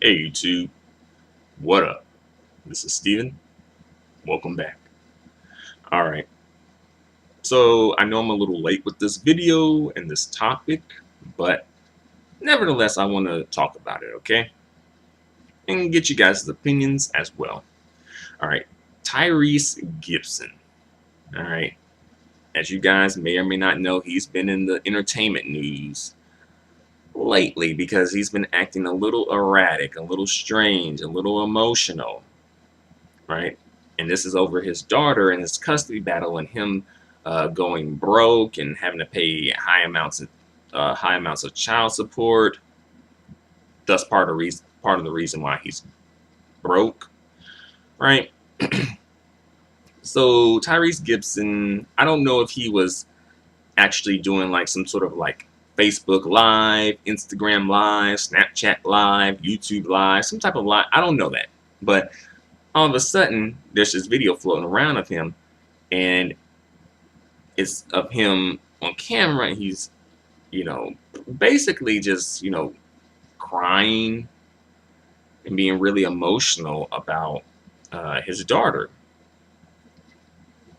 Hey YouTube, what up? This is Steven. Welcome back. Alright, so I know I'm a little late with this video and this topic, but nevertheless, I want to talk about it, okay? And get you guys' opinions as well. Alright, Tyrese Gibson. Alright, as you guys may or may not know, he's been in the entertainment news lately because he's been acting a little erratic, a little strange, a little emotional. Right? And this is over his daughter and his custody battle, and him going broke and having to pay high amounts of child support. That's part of the reason why he's broke, right? So Tyrese Gibson, I don't know if he was actually doing like some sort of like Facebook Live, Instagram Live, Snapchat Live, YouTube Live, some type of live. I don't know that, but all of a sudden there's this video floating around of him, and it's of him on camera, and he's, basically just, crying and being really emotional about his daughter.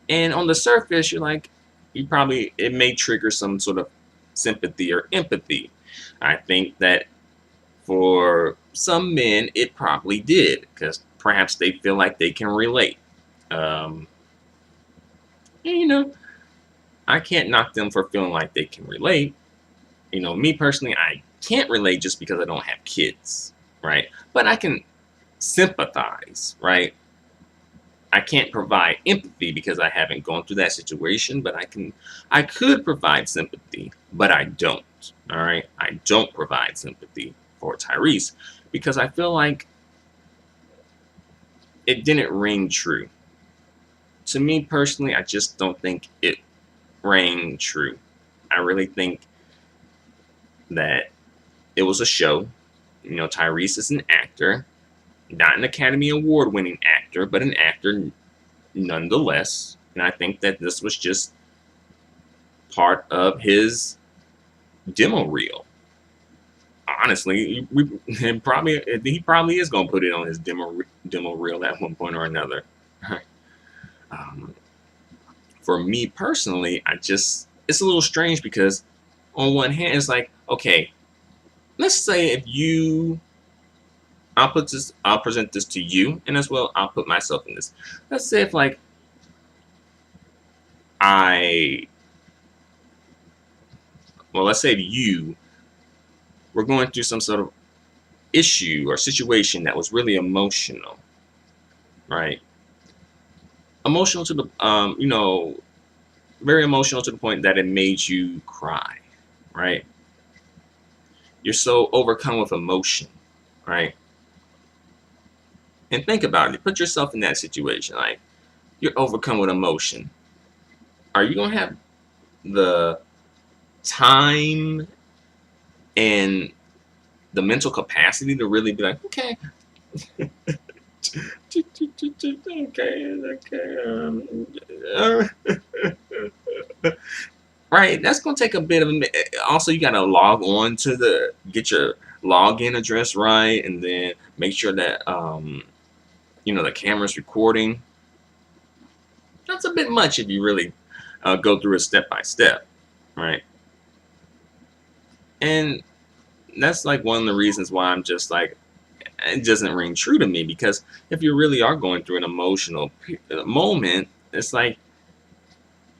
And on the surface, you're like, it may trigger some sort of sympathy or empathy. I think that for some men, it probably did, because perhaps they feel like they can relate. And, I can't knock them for feeling like they can relate. Me personally, I can't relate just because I don't have kids, right? But I can sympathize, right? I can't provide empathy because I haven't gone through that situation, but I could provide sympathy, but I don't. All right, I don't provide sympathy for Tyrese because I feel like it didn't ring true. To me personally, I just don't think it rang true. I really think that it was a show. Tyrese is an actor, not an Academy Award winning actor, but an actor nonetheless. And I think that this was just part of his demo reel. Honestly, he probably is going to put it on his demo reel at one point or another. For me personally, it's a little strange because on one hand, it's like, okay, let's say if I'll present this to you, and as well, I'll put myself in this. Let's say if like let's say if you were going through some sort of issue or situation that was really emotional, right? Emotional to the, very emotional to the point that it made you cry, right? You're so overcome with emotion, right? And think about it. Put yourself in that situation. Like, you're overcome with emotion. Are you going to have the time and the mental capacity to really be like, okay, right? That's going to take a bit of also, you got to log on to get your login address right, and then make sure that the camera's recording. That's a bit much if you really go through it step by step, right? And that's like one of the reasons why I'm just like, it doesn't ring true to me, because if you really are going through an emotional moment, it's like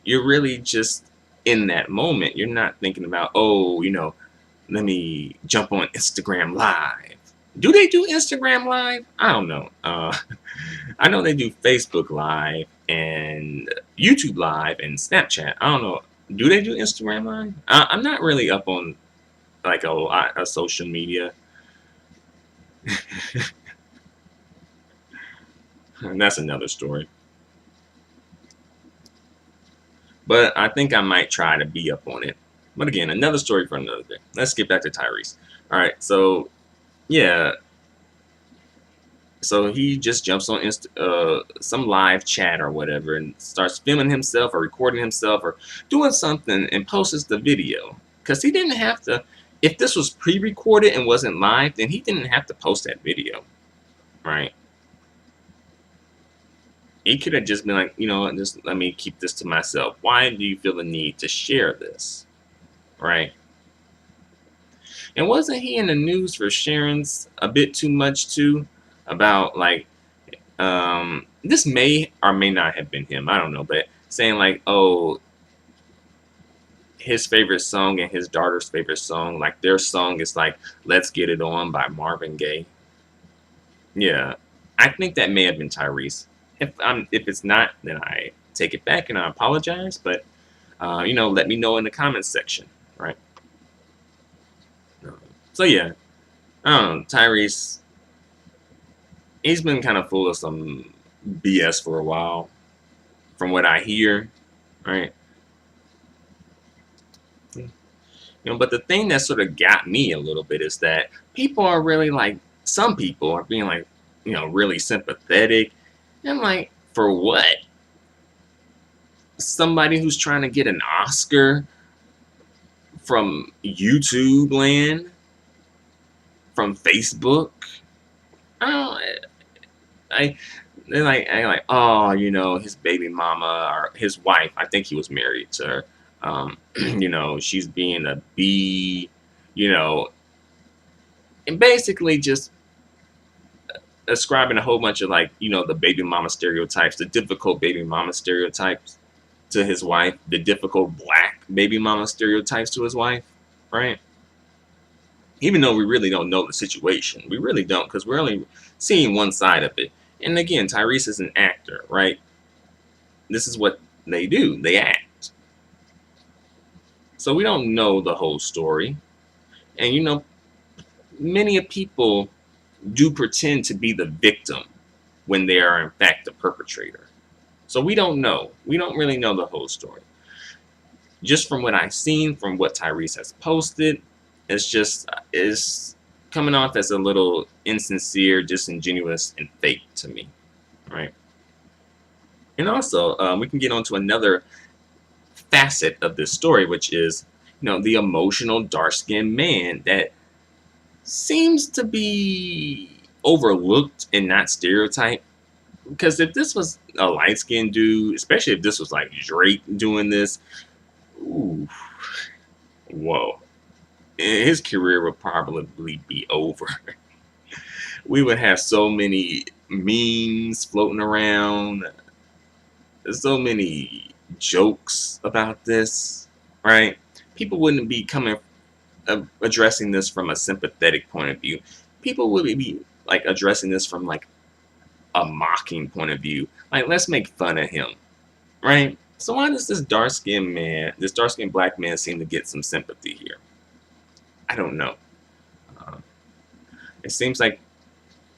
you're really just in that moment. You're not thinking about, oh, let me jump on Instagram Live. Do they do Instagram Live? I don't know. I know they do Facebook Live and YouTube Live and Snapchat. I don't know. Do they do Instagram Live? I'm not really up on like a social media. And that's another story. But I think I might try to be up on it. But again, another story for another day. Let's get back to Tyrese. All right, so yeah. So he just jumps on some live chat or whatever and starts filming himself or recording himself or doing something and posts the video. Because he didn't have to if this was pre-recorded and wasn't live, then he didn't have to post that video, right? He could have just been like, you know, just let me keep this to myself. Why do you feel the need to share this, right? And wasn't he in the news for sharing a bit too much too about like this may or may not have been him, I don't know, but saying like, oh, his favorite song and his daughter's favorite song, like their song is like "Let's Get It On" by Marvin Gaye. Yeah, I think that may have been Tyrese. If it's not, then I take it back and I apologize. But you know, let me know in the comments section, right? So yeah, I don't know, Tyrese. He's been kind of full of some BS for a while, from what I hear, right? You know, but the thing that sort of got me a little bit is that people are really like, some people are being like, you know, really sympathetic. And I'm like, for what? Somebody who's trying to get an Oscar from YouTube land, from Facebook. I don't, they're like, oh, you know, his baby mama or his wife. I think he was married to her. You know, she's being a bee, you know, and basically just ascribing a whole bunch of like, you know, the baby mama stereotypes, the difficult baby mama stereotypes to his wife, the difficult black baby mama stereotypes to his wife, right? Even though we really don't know the situation, we really don't, because we're only seeing one side of it. And again, Tyrese is an actor, right? This is what they do, they act. So we don't know the whole story. And you know, many people do pretend to be the victim when they are in fact the perpetrator. So we don't know. We don't really know the whole story. Just from what I've seen, from what Tyrese has posted, it's coming off as a little insincere, disingenuous, and fake to me, right? And also, we can get on to another facet of this story, which is, you know, the emotional dark-skinned man that seems to be overlooked and not stereotyped. Because if this was a light-skinned dude, especially if this was like Drake doing this, ooh, whoa, his career would probably be over. We would have so many memes floating around, so many jokes about this, right? People wouldn't be coming addressing this from a sympathetic point of view. People would be like addressing this from like a mocking point of view. Like, let's make fun of him, right? So why does this dark-skinned man, this dark-skinned black man, seem to get some sympathy here? I don't know. It seems like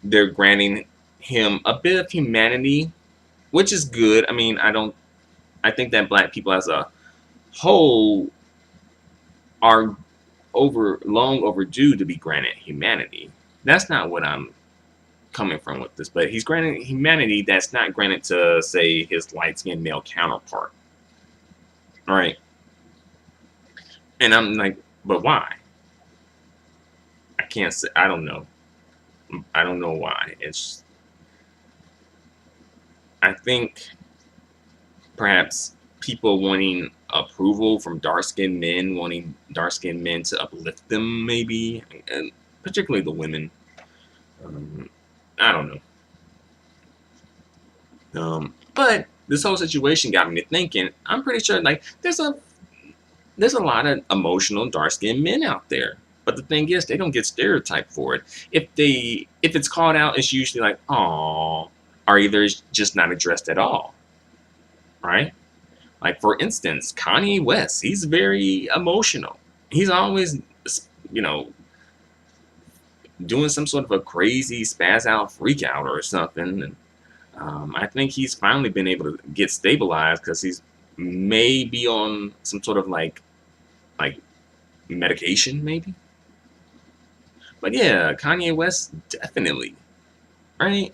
they're granting him a bit of humanity, which is good. I mean, I think that black people as a whole are long overdue to be granted humanity. That's not what I'm coming from with this, but he's granted humanity that's not granted to, say, his light-skinned male counterpart. All right. And I'm like, but why? I can't say, I don't know. I don't know why. I think perhaps people wanting approval from dark-skinned men, wanting dark-skinned men to uplift them, maybe, and particularly the women. I don't know. But this whole situation got me to thinking. I'm pretty sure, like, there's a lot of emotional dark-skinned men out there. But the thing is, they don't get stereotyped for it. If it's called out, it's usually like, "Aw," or either it's just not addressed at all, right? Like, for instance, Kanye West, he's very emotional. He's always, you know, doing some sort of a crazy spaz out, freak out or something. And I think he's finally been able to get stabilized because he's maybe on some sort of like medication, maybe. But yeah, Kanye West, definitely, right?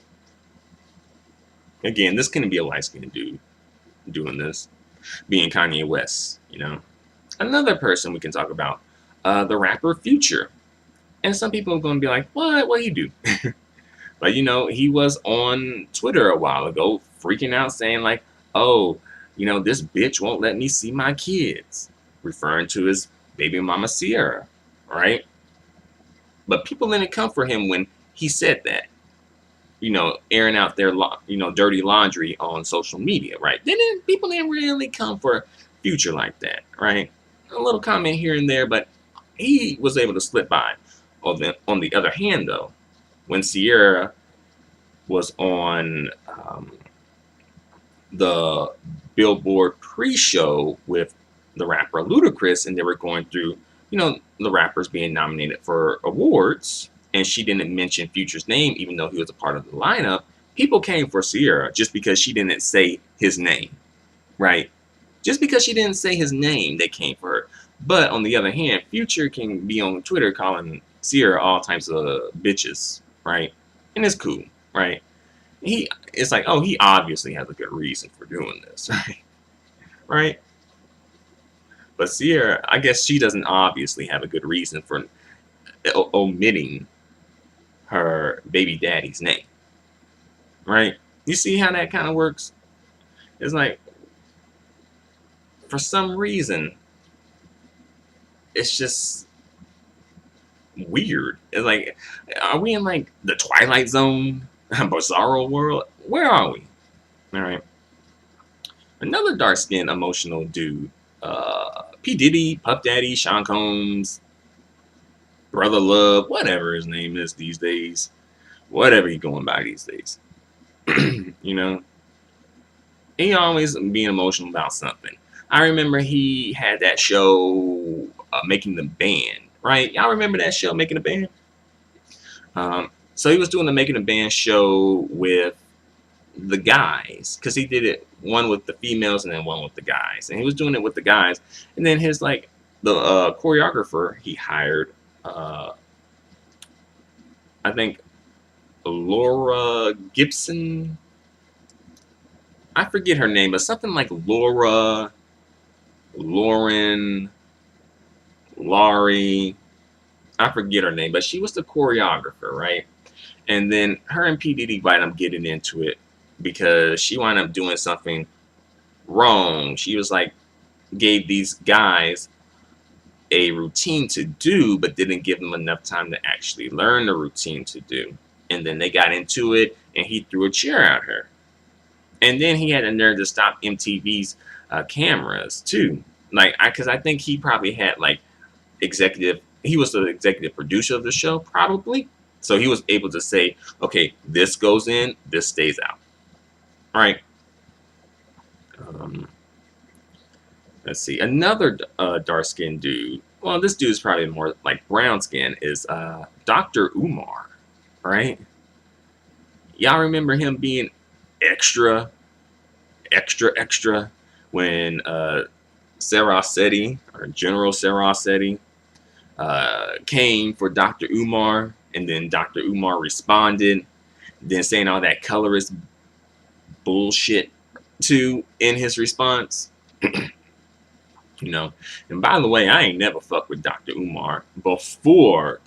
Again, this couldn't be a light-skinned dude doing this, being Kanye West, you know. Another person we can talk about, the rapper Future. And some people are going to be like, what he do? But you know, he was on Twitter a while ago freaking out saying like, oh, you know, this bitch won't let me see my kids, referring to his baby mama Sierra, right? But people didn't come for him when he said that, you know, airing out their dirty laundry on social media, right? People didn't really come for Future like that, right? A little comment here and there, but he was able to slip by. On the other hand, though, when Sierra was on the Billboard pre-show with the rapper Ludacris, and they were going through, you know, the rappers being nominated for awards, and she didn't mention Future's name, even though he was a part of the lineup. People came for Sierra just because she didn't say his name, right? Just because she didn't say his name, they came for her. But on the other hand, Future can be on Twitter calling Sierra all types of bitches, right? And it's cool, right? It's like, oh, he obviously has a good reason for doing this, right? Right? But Sierra, I guess she doesn't obviously have a good reason for omitting her baby daddy's name, right? You see how that kind of works? It's like, for some reason, it's just weird. It's like, are we in like the Twilight Zone, bizarro world? Where are we? All right. Another dark-skinned, emotional dude, P. Diddy, Puff Daddy, Sean Combs, Brother Love, whatever his name is these days, whatever he's going by these days. You know, he always being emotional about something. I remember he had that show, Making the Band, right? Y'all remember that show, Making the Band? So he was doing the Making the Band show with the guys, because he did it one with the females and then one with the guys, and he was doing it with the guys, and then his like the choreographer he hired, I think Laura Gibson, I forget her name, but something like Lauren, Laurie, I forget her name, but she was the choreographer, right? And then her and P. Diddy wound up getting into it because she wound up doing something wrong. She was like, gave these guys a routine to do, but didn't give them enough time to actually learn the routine to do. And then they got into it, and he threw a chair at her. And then he had a nerve to stop MTV's cameras too. Like, because I think he probably had like he was the executive producer of the show, probably. So he was able to say, okay, this goes in, this stays out. All right. Let's see. Another dark-skinned dude. Well, this dude is probably more like brown skin. Is Dr. Umar, right? Y'all remember him being extra when Sarah Setti, or General Sarah Setti, came for Dr. Umar, and then Dr. Umar responded, then saying all that colorist bullshit too in his response. You know, and by the way, I ain't never fucked with Dr. Umar before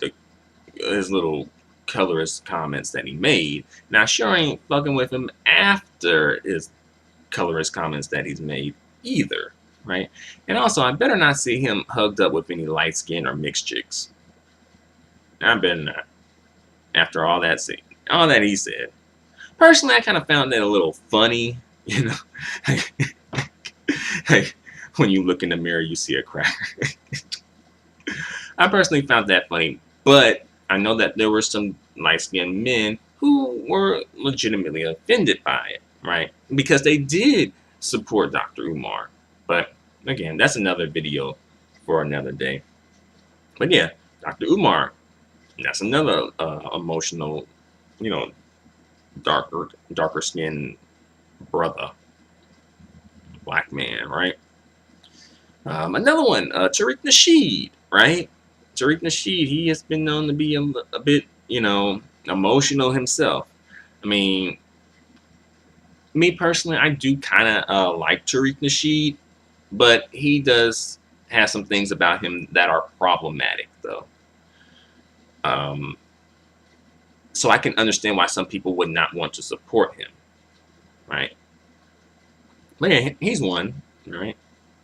his little colorist comments that he made. Now, I sure ain't fucking with him after his colorist comments that he's made either, right? And also, I better not see him hugged up with any light skin or mixed chicks. I better not. After all that he said. Personally, I kind of found that a little funny, you know. Like, when you look in the mirror, you see a cracker. I personally found that funny, but I know that there were some light-skinned men who were legitimately offended by it, right? Because they did support Dr. Umar. But again, that's another video for another day. But yeah, Dr. Umar, that's another emotional, you know, darker skinned brother, black man, right? Another one, Tariq Nasheed, right? Tariq Nasheed, he has been known to be a bit, you know, emotional himself. I mean, me personally, I do kind of like Tariq Nasheed, but he does has some things about him that are problematic, though. So I can understand why some people would not want to support him, right? But yeah, he's one, right?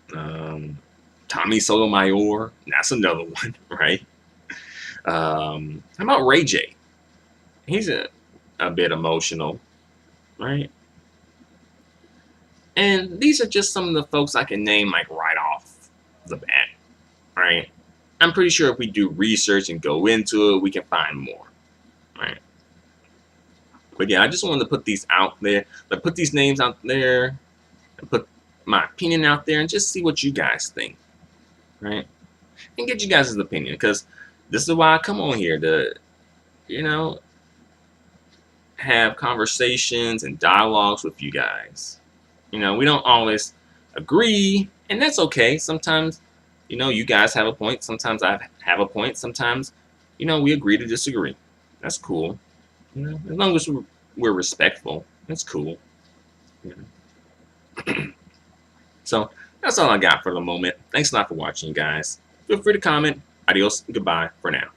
Tommy Sotomayor, that's another one, right? How about Ray J? He's a bit emotional, right? And these are just some of the folks I can name like right off the bat, right? I'm pretty sure if we do research and go into it, we can find more, right? But yeah, I just wanted to put these out there, like put these names out there, and put my opinion out there, and just see what you guys think, right? And get you guys' opinion, because this is why I come on here to, you know, have conversations and dialogues with you guys. You know, we don't always agree, and that's okay. Sometimes, you know, you guys have a point. Sometimes I have a point. Sometimes, you know, we agree to disagree. That's cool. You know, as long as we're respectful, that's cool. You know? So that's all I got for the moment. Thanks a lot for watching, guys. Feel free to comment. Adios. Goodbye for now.